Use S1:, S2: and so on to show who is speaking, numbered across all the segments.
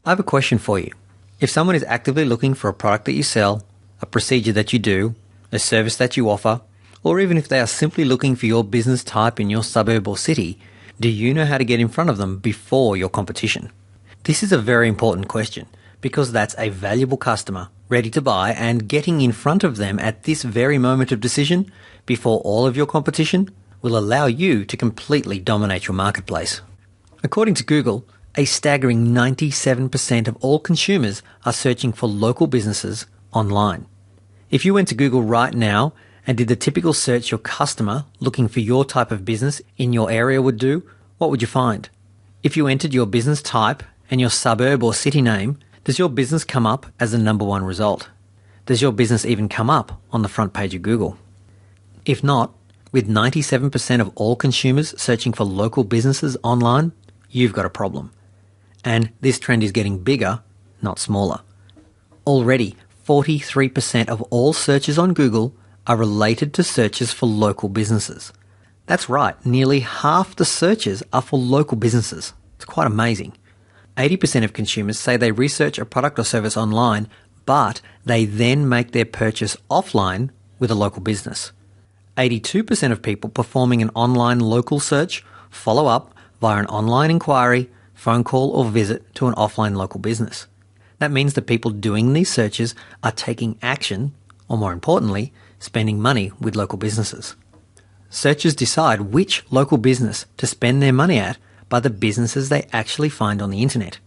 S1: I have a question for you. If someone is actively looking for a product that you sell, a procedure that you do, a service that you offer, or even if they are simply looking for your business type in your suburb or city, do you know how to get in front of them before your competition? This is a very important question because that's a valuable customer ready to buy, and getting in front of them at this very moment of decision before all of your competition will allow you to completely dominate your marketplace. According to Google, a staggering 97% of all consumers are searching for local businesses online. If you went to Google right now and did the typical search your customer looking for your type of business in your area would do, what would you find? If you entered your business type and your suburb or city name, does your business come up as the number one result? Does your business even come up on the front page of Google? If not, with 97% of all consumers searching for local businesses online, you've got a problem. And this trend is getting bigger, not smaller. Already, 43% of all searches on Google are related to searches for local businesses. That's right, nearly half the searches are for local businesses. It's quite amazing. 80% of consumers say they research a product or service online, but they then make their purchase offline with a local business. 82% of people performing an online local search follow up via an online inquiry, phone call or visit to an offline local business. That means the people doing these searches are taking action, or more importantly, spending money with local businesses. Searchers decide which local business to spend their money at by the businesses they actually find on the internet.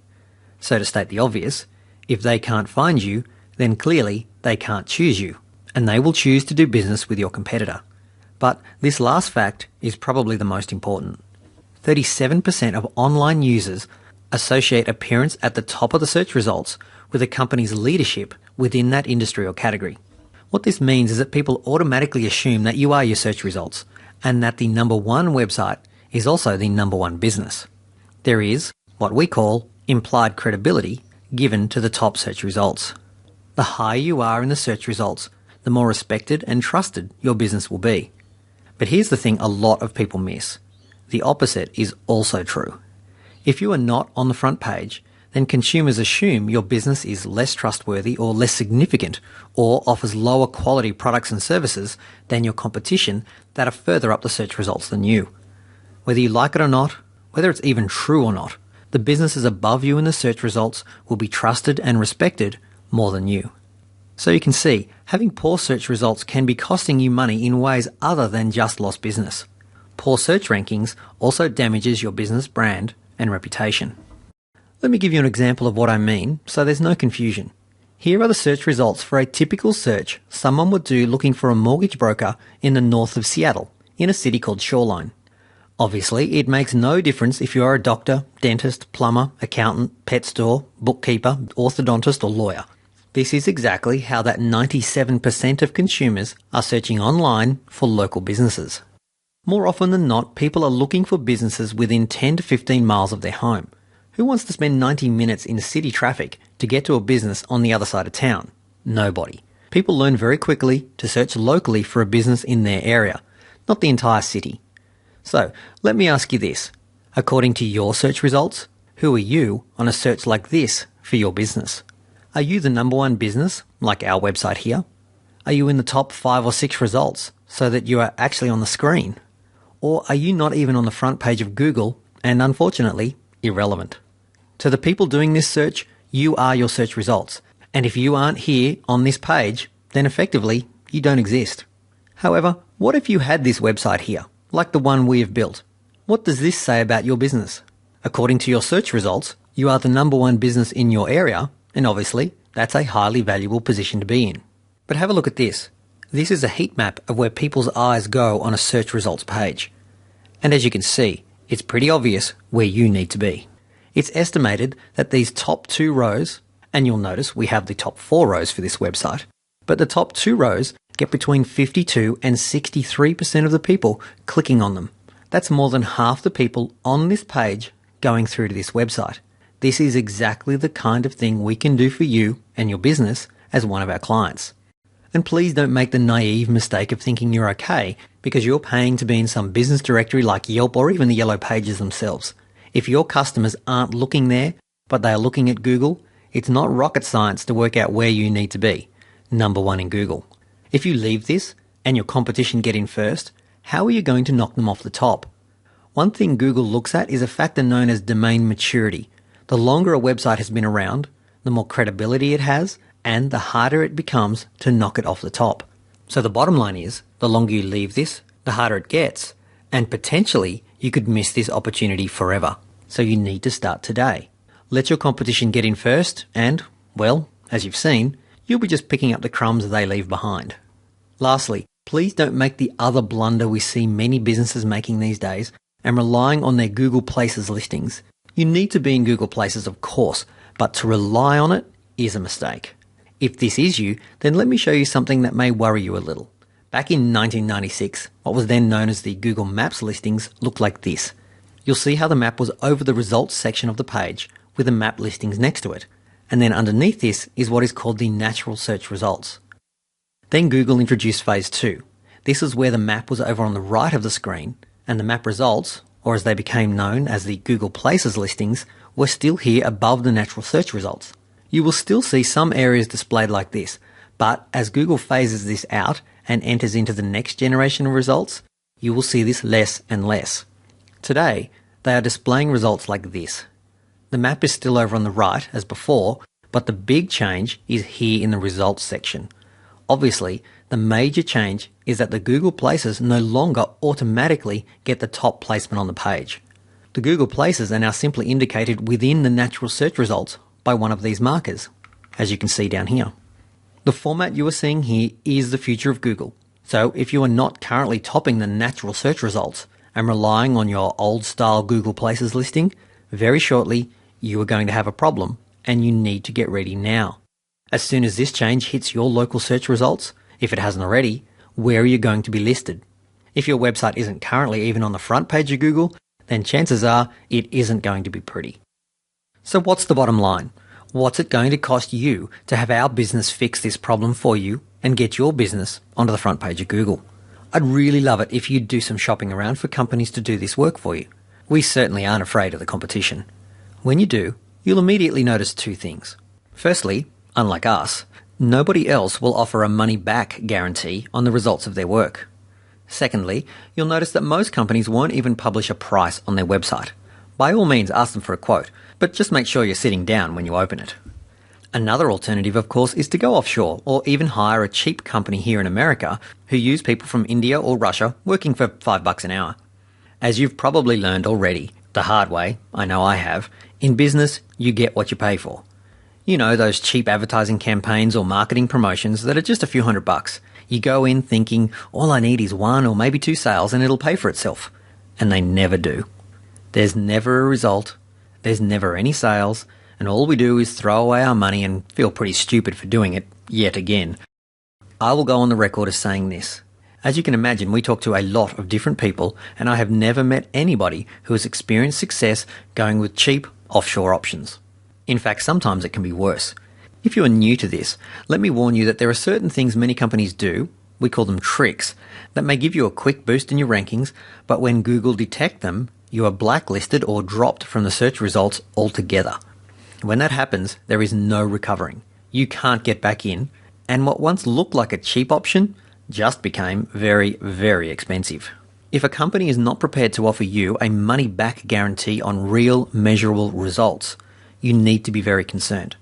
S1: So to state the obvious, if they can't find you, then clearly they can't choose you, and they will choose to do business with your competitor. But this last fact is probably the most important. 37% of online users associate appearance at the top of the search results with a company's leadership within that industry or category. What this means is that people automatically assume that you are your search results and that the number one website is also the number one business. There is what we call implied credibility given to the top search results. The higher you are in the search results, the more respected and trusted your business will be. But here's the thing a lot of people miss. The opposite is also true. If you are not on the front page, then consumers assume your business is less trustworthy or less significant or offers lower quality products and services than your competition that are further up the search results than you. Whether you like it or not, whether it's even true or not, the businesses above you in the search results will be trusted and respected more than you. So you can see, having poor search results can be costing you money in ways other than just lost business. Poor search rankings also damages your business brand and reputation. Let me give you an example of what I mean so there's no confusion. Here are the search results for a typical search someone would do looking for a mortgage broker in the north of Seattle, in a city called Shoreline. Obviously, it makes no difference if you are a doctor, dentist, plumber, accountant, pet store, bookkeeper, orthodontist or lawyer. This is exactly how that 97% of consumers are searching online for local businesses. More often than not, people are looking for businesses within 10 to 15 miles of their home. Who wants to spend 90 minutes in city traffic to get to a business on the other side of town? Nobody. People learn very quickly to search locally for a business in their area, not the entire city. So, let me ask you this. According to your search results, who are you on a search like this for your business? Are you the number one business, like our website here? Are you in the top 5 or 6 results so that you are actually on the screen? Or are you not even on the front page of Google and, unfortunately, irrelevant? To the people doing this search, you are your search results. And if you aren't here on this page, then effectively, you don't exist. However, what if you had this website here, like the one we have built? What does this say about your business? According to your search results, you are the number one business in your area, and obviously, that's a highly valuable position to be in. But have a look at this. This is a heat map of where people's eyes go on a search results page. And as you can see, it's pretty obvious where you need to be. It's estimated that these top 2 rows, and you'll notice we have the top 4 rows for this website, but the top 2 rows get between 52 and 63% of the people clicking on them. That's more than half the people on this page going through to this website. This is exactly the kind of thing we can do for you and your business as one of our clients. And please don't make the naive mistake of thinking you're okay because you're paying to be in some business directory like Yelp or even the Yellow Pages themselves. If your customers aren't looking there, but they are looking at Google, it's not rocket science to work out where you need to be, number one in Google. If you leave this and your competition get in first, how are you going to knock them off the top? One thing Google looks at is a factor known as domain maturity. The longer a website has been around, the more credibility it has, and the harder it becomes to knock it off the top. So the bottom line is, the longer you leave this, the harder it gets, and potentially you could miss this opportunity forever. So you need to start today. Let your competition get in first and, well, as you've seen, you'll be just picking up the crumbs they leave behind. Lastly, please don't make the other blunder we see many businesses making these days and relying on their Google Places listings. You need to be in Google Places, of course, but to rely on it is a mistake. If this is you, then let me show you something that may worry you a little. Back in 1996, what was then known as the Google Maps listings looked like this. You'll see how the map was over the results section of the page with the map listings next to it. And then underneath this is what is called the natural search results. Then Google introduced phase 2. This is where the map was over on the right of the screen and the map results, or as they became known as the Google Places listings, were still here above the natural search results. You will still see some areas displayed like this, but as Google phases this out and enters into the next generation of results, you will see this less and less. Today, they are displaying results like this. The map is still over on the right as before, but the big change is here in the results section. Obviously, the major change is that the Google Places no longer automatically get the top placement on the page. The Google Places are now simply indicated within the natural search results by one of these markers, as you can see down here. The format you are seeing here is the future of Google. So if you are not currently topping the natural search results and relying on your old style Google Places listing, very shortly you are going to have a problem and you need to get ready now. As soon as this change hits your local search results, if it hasn't already, where are you going to be listed? If your website isn't currently even on the front page of Google, then chances are it isn't going to be pretty. So what's the bottom line? What's it going to cost you to have our business fix this problem for you and get your business onto the front page of Google? I'd really love it if you'd do some shopping around for companies to do this work for you. We certainly aren't afraid of the competition. When you do, you'll immediately notice two things. Firstly, unlike us, nobody else will offer a money-back guarantee on the results of their work. Secondly, you'll notice that most companies won't even publish a price on their website. By all means, ask them for a quote, but just make sure you're sitting down when you open it. Another alternative, of course, is to go offshore or even hire a cheap company here in America who use people from India or Russia working for $5 an hour. As you've probably learned already, the hard way, I know I have, in business, you get what you pay for. You know, those cheap advertising campaigns or marketing promotions that are just a few $100. You go in thinking, all I need is 1 or maybe 2 sales and it'll pay for itself. And they never do. There's never a result, there's never any sales, and all we do is throw away our money and feel pretty stupid for doing it, yet again. I will go on the record as saying this. As you can imagine, we talk to a lot of different people, and I have never met anybody who has experienced success going with cheap offshore options. In fact, sometimes it can be worse. If you are new to this, let me warn you that there are certain things many companies do, we call them tricks, that may give you a quick boost in your rankings, but when Google detect them, you are blacklisted or dropped from the search results altogether. When that happens, there is no recovering. You can't get back in, and what once looked like a cheap option just became very, very expensive. If a company is not prepared to offer you a money-back guarantee on real, measurable results, you need to be very concerned.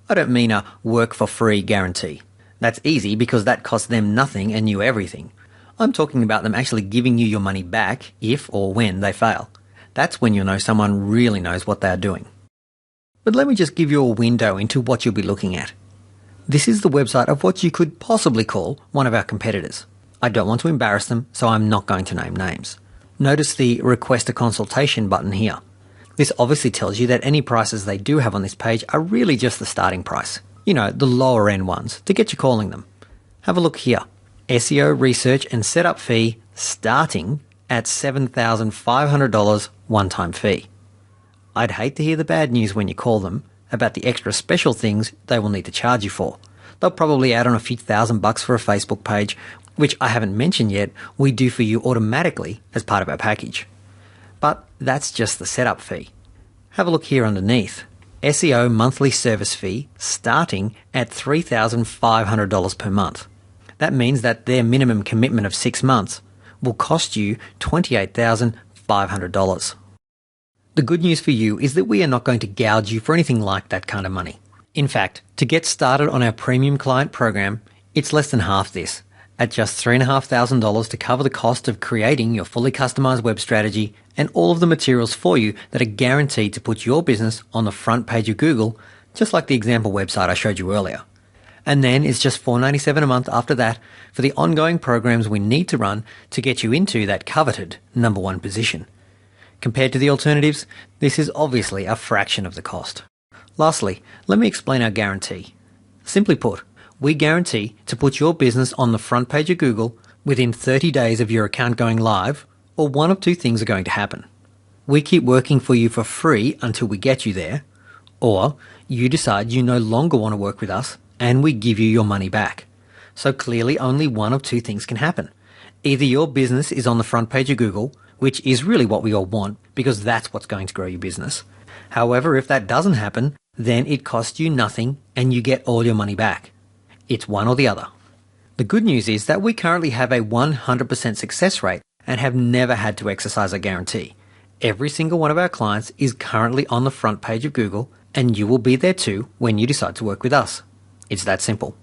S1: I don't mean a work-for-free guarantee. That's easy because that costs them nothing and you everything. I'm talking about them actually giving you your money back if or when they fail. That's when you'll know someone really knows what they are doing. But let me just give you a window into what you'll be looking at. This is the website of what you could possibly call one of our competitors. I don't want to embarrass them, so I'm not going to name names. Notice the request a consultation button here. This obviously tells you that any prices they do have on this page are really just the starting price. You know, the lower end ones, to get you calling them. Have a look here. SEO research and setup fee starting at $7,500 one-time fee. I'd hate to hear the bad news when you call them about the extra special things they will need to charge you for. They'll probably add on a few $1,000 for a Facebook page, which I haven't mentioned yet, we do for you automatically as part of our package. But that's just the setup fee. Have a look here underneath. SEO monthly service fee starting at $3,500 per month. That means that their minimum commitment of 6 months will cost you $28,500. The good news for you is that we are not going to gouge you for anything like that kind of money. In fact, to get started on our premium client program, it's less than half this, at just $3,500 to cover the cost of creating your fully customized web strategy and all of the materials for you that are guaranteed to put your business on the front page of Google, just like the example website I showed you earlier. And then it's just $497 a month after that for the ongoing programs we need to run to get you into that coveted number 1 position. Compared to the alternatives, this is obviously a fraction of the cost. Lastly, let me explain our guarantee. Simply put, we guarantee to put your business on the front page of Google within 30 days of your account going live, or one of two things are going to happen. We keep working for you for free until we get you there, or you decide you no longer want to work with us and we give you your money back. So clearly only one of two things can happen. Either your business is on the front page of Google, which is really what we all want because that's what's going to grow your business. However, if that doesn't happen, then it costs you nothing and you get all your money back. It's one or the other. The good news is that we currently have a 100% success rate and have never had to exercise a guarantee. Every single one of our clients is currently on the front page of Google, and you will be there too when you decide to work with us. It's that simple.